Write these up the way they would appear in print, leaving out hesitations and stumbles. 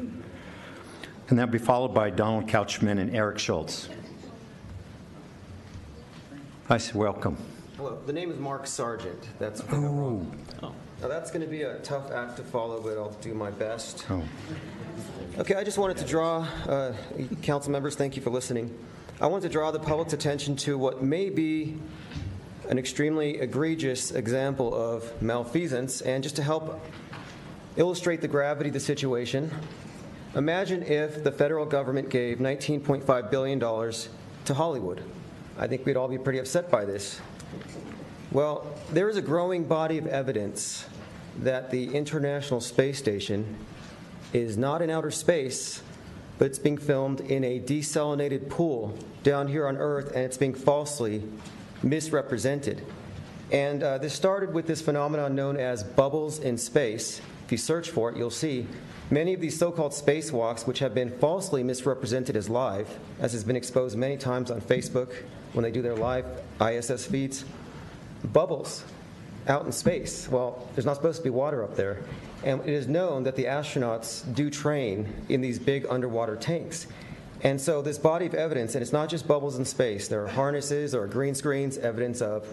And that'll be followed by Donald Couchman and Eric Schultz. I say welcome. Hello, the name is Mark Sargent. That's what I got wrong. Now that's going to be a tough act to follow, but I'll do my best. Okay, I just wanted to draw, council members, thank you for listening. I wanted to draw the public's attention to what may be an extremely egregious example of malfeasance, and just to help illustrate the gravity of the situation, imagine if the federal government gave $19.5 billion to Hollywood. I think we'd all be pretty upset by this. Well, there is a growing body of evidence that the International Space Station is not in outer space, but it's being filmed in a desalinated pool down here on Earth, and it's being falsely misrepresented. And this started with this phenomenon known as bubbles in space. If you search for it, you'll see many of these so-called spacewalks, which have been falsely misrepresented as live, as has been exposed many times on Facebook when they do their live ISS feeds. Bubbles out in space. Well, there's not supposed to be water up there. And it is known that the astronauts do train in these big underwater tanks. And so this body of evidence, and it's not just bubbles in space, there are harnesses or green screens, evidence of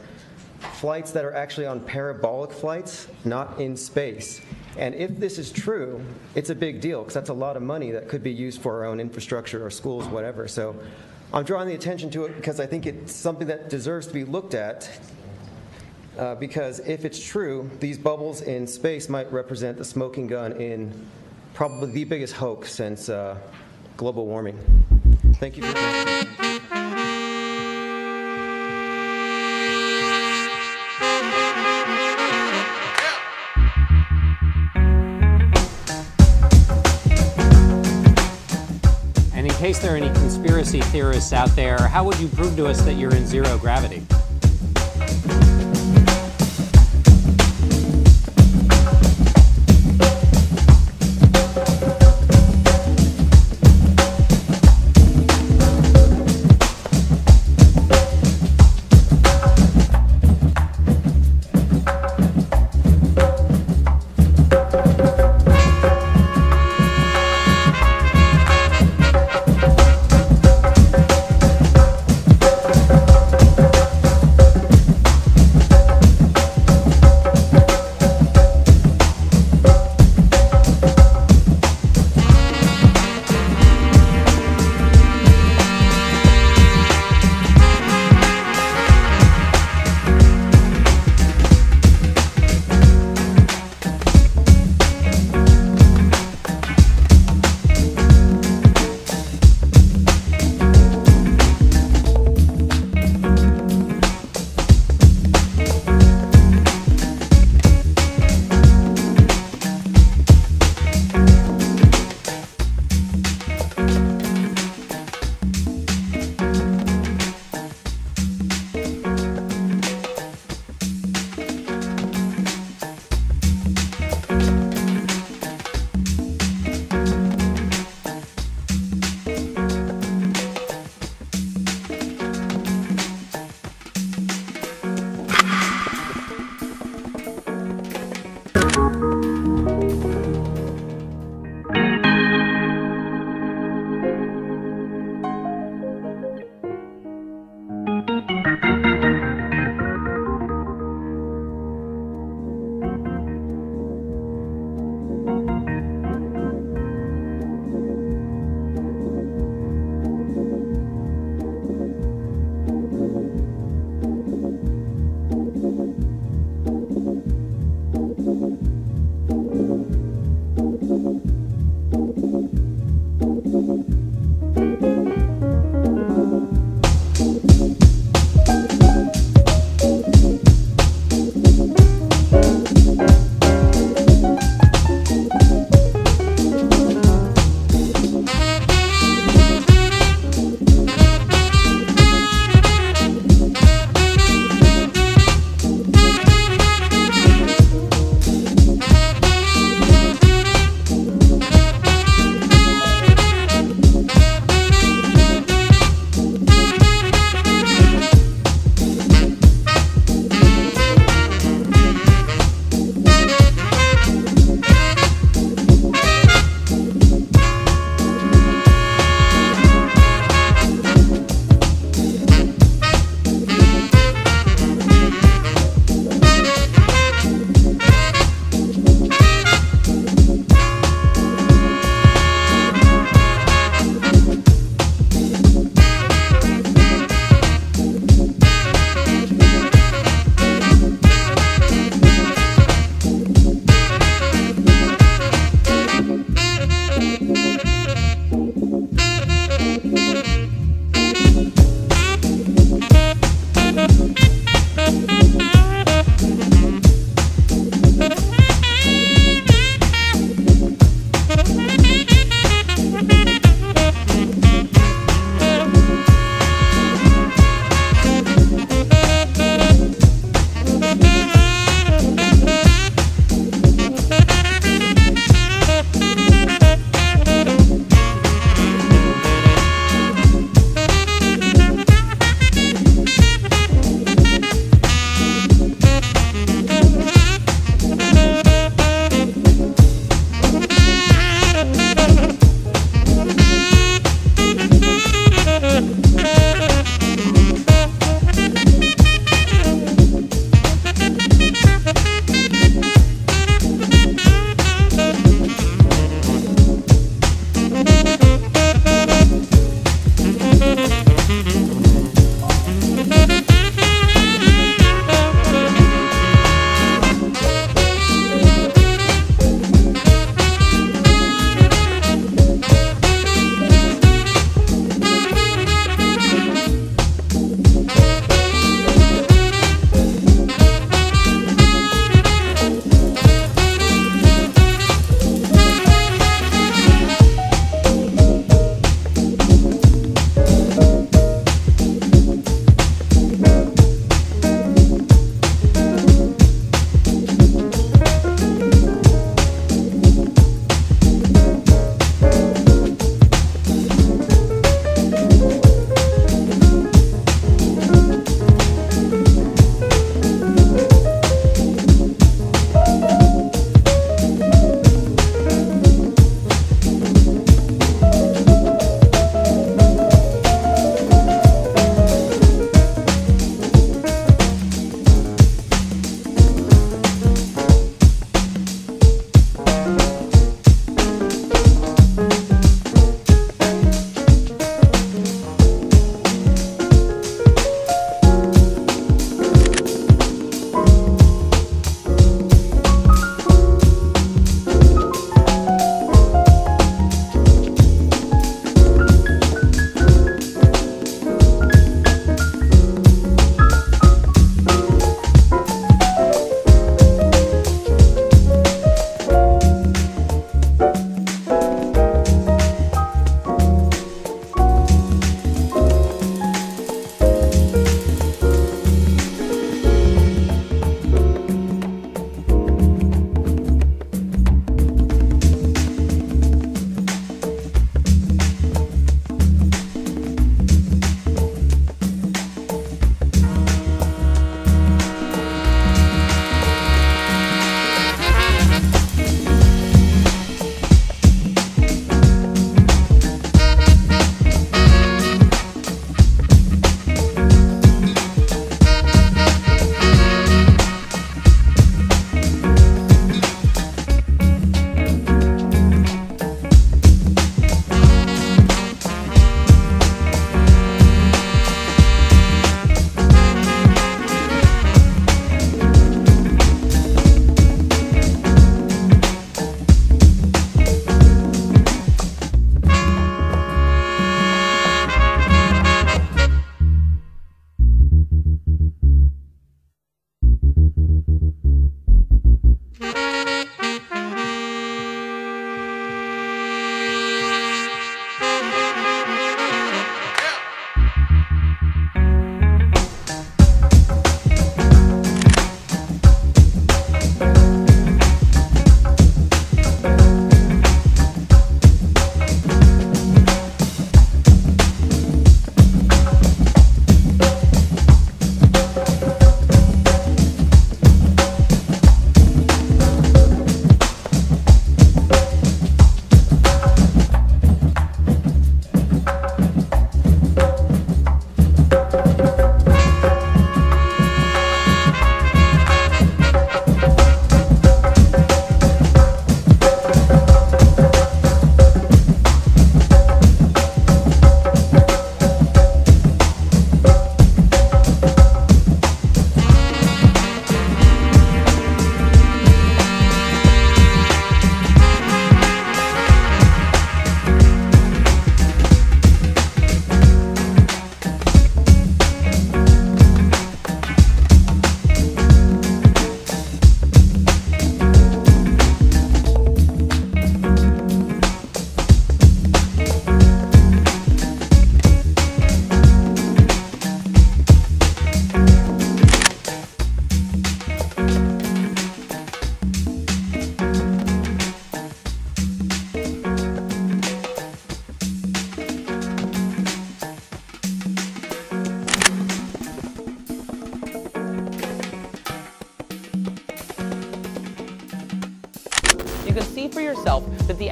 flights that are actually on parabolic flights, not in space. And if this is true, it's a big deal, because that's a lot of money that could be used for our own infrastructure or schools, whatever. So I'm drawing the attention to it because I think it's something that deserves to be looked at. Because if it's true, these bubbles in space might represent the smoking gun in probably the biggest hoax since global warming. Thank you for listening. And in case there are any conspiracy theorists out there, how would you prove to us that you're in zero gravity?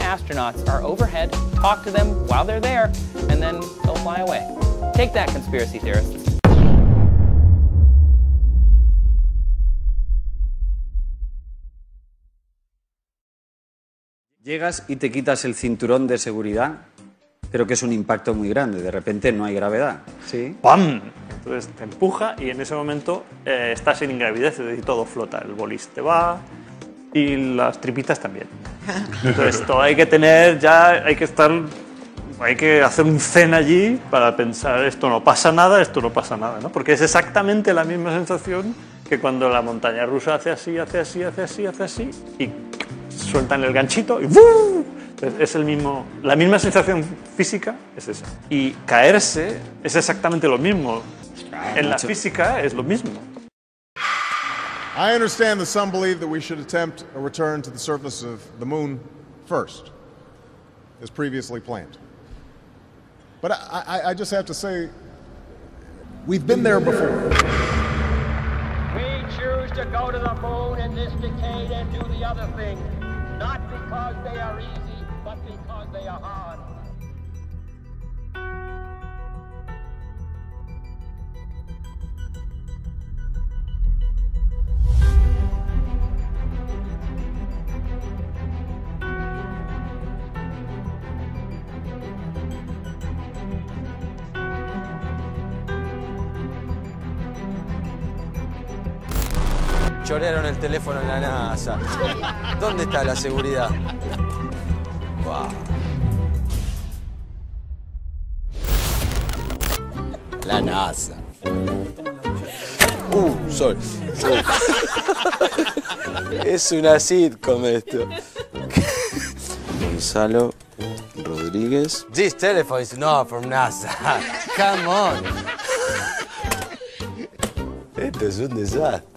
astronauts are overhead, talk to them while they're there, and then they'll fly away. Take that, conspiracy theorists. Llegas y te quitas el cinturón de seguridad, pero que es un impacto muy grande. De repente no hay gravedad. ¿Sí? ¡Pam! Entonces te empuja y en ese momento estás en ingravidez y todo flota. El bolis te va y las tripitas también. Entonces todo hay que tener ya, hay que hacer un zen allí para pensar esto no pasa nada, ¿no? Porque es exactamente la misma sensación que cuando la montaña rusa hace así y sueltan el ganchito y ¡bum! Es la misma sensación física es esa. Y caerse es exactamente lo mismo. En la física es lo mismo. I understand that some believe that we should attempt a return to the surface of the moon first, as previously planned. But I just have to say, we've been there before. We choose to go to the moon in this decade and do the other thing, not because they are easy, but because they are hard. Chorearon el teléfono en la NASA. ¿Dónde está la seguridad? Wow. La NASA. Sol. Es una sitcom esto. Gonzalo Rodríguez. This telephone is not from NASA. Come on. Esto es un desastre.